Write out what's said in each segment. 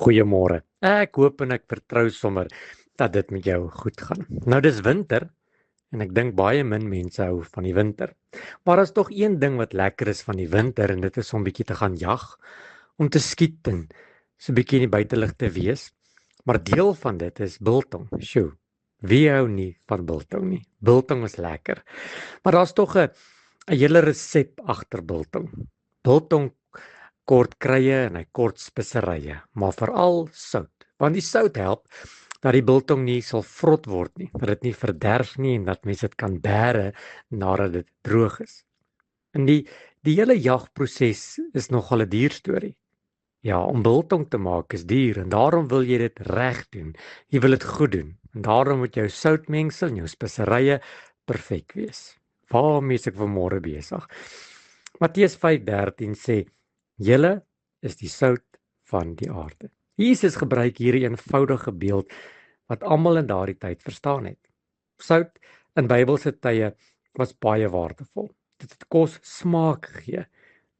Goeiemôre. Ek hoop en ek vertrou sommer dat dit met jou goed gaan. Nou dis winter en ek dink baie min mense hou van die winter. Maar daar's tog een ding wat lekker is van die winter en dit is om bietjie te gaan jag, om te skiet en so 'n bietjie in die buitelug te wees. Maar deel van dit is biltong. Sjoe. Wie hou nie van biltong nie? Biltong is lekker. Maar daar's tog 'n hele resep agter biltong. Biltong kort krye en hy kort speserye, maar veral sout. Want die sout help dat die biltong nie sal vrot word nie, dat dit nie verderf nie en dat mense dit kan bære nadat dit droog is. En die hele jagproses is nogal 'n duur storie. Ja, om biltong te maak is duur en daarom wil jy dit reg doen. Jy wil dit goed doen. En daarom moet jou soutmengsel en jou speserye perfek wees. Waarmee is ek vanmôre besig? Matteus 5:13 sê: "Julle is die sout van die aarde." Jesus gebruik hier 'n eenvoudige beeld wat almal in daardie tyd verstaan het. Sout in Bybelse tye was baie waardevol. Dit het kos smaak gegee.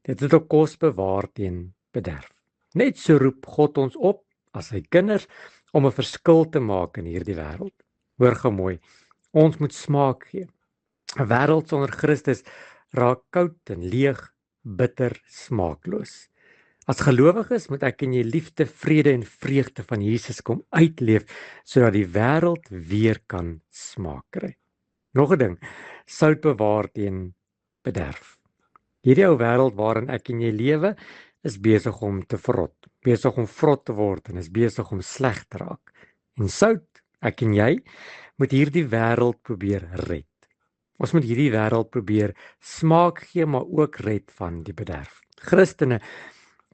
Dit het ook kos bewaar teen bederf. Net so roep God ons op as sy kinders om 'n verskil te maak in hierdie wêreld. Hoor gou mooi, ons moet smaak gee. 'n Wêreld sonder Christus raak koud en leeg, bitter, smaakloos. As gelowiges moet ek en jy liefde, vrede en vreugde van Jesus kom uitleef sodat die wêreld weer kan smaak kry. Nog 'n ding, sout bewaar teen bederf. Hierdie ou wêreld waarin ek en jy lewe is besig om te verrot, besig om vrot te word en is besig om sleg te raak. En sout, ek en jy, moet hierdie wêreld probeer red. Ons moet hierdie wêreld probeer smaak gee, maar ook red van die bederf. Christene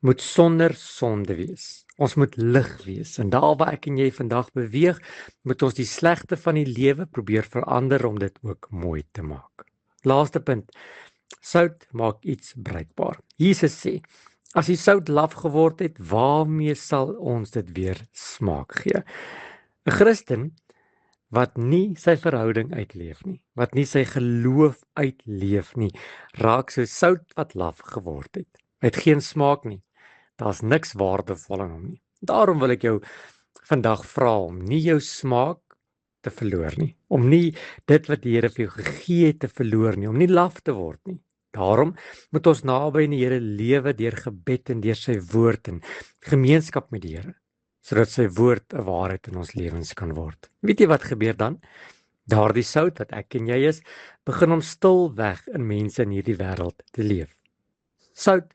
moet sonder sonde wees. Ons moet lig wees. En daar waar ek en jy vandag beweeg, moet ons die slegte van die lewe probeer verander om dit ook mooi te maak. Laaste punt. Sout maak iets bruikbaar. Jesus sê: "As die sout laf geword het, waarmee sal ons dit weer smaak gee?" 'n Christen wat nie sy verhouding uitleef nie, wat nie sy geloof uitleef nie, raak so sout wat laf geword het. Hy het geen smaak nie. Daar's niks waardevol in hom nie. Daarom wil ek jou vandag vra om nie jou smaak te verloor nie, om nie dit wat die Here vir jou gegee het te verloor nie, om nie laf te word nie. Daarom moet ons naby aan die Here lewe deur gebed en deur sy woord en gemeenskap met die Here, sodat sy woord 'n waarheid in ons lewens kan word. Weet jy wat gebeur dan? Daardie sout wat ek en jy is, begin om stilweg in mense in hierdie wêreld te leef. Sout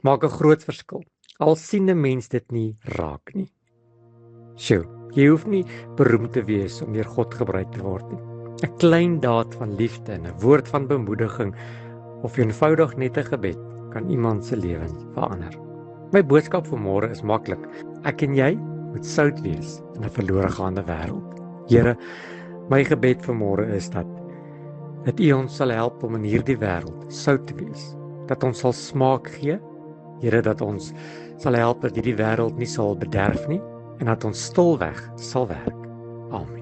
maak 'n groot verskil, al sien 'n mens dit nie raak nie. Sjoe, jy hoef nie beroemd te wees om deur God gebruik te word nie. 'n Klein daad van liefde en 'n woord van bemoediging of eenvoudig net 'n gebed kan iemand se lewe verander. My boodskap vir môre is maklik. Ek en jy moet sout wees in 'n verlore gaande wêreld. Here, my gebed vir môre is dat U ons sal help om in hierdie wêreld sout te wees. Dat ons sal smaak gee. Here, dat ons sal help dat hierdie wêreld nie sal bederf nie en dat ons stilweg sal werk. Amen.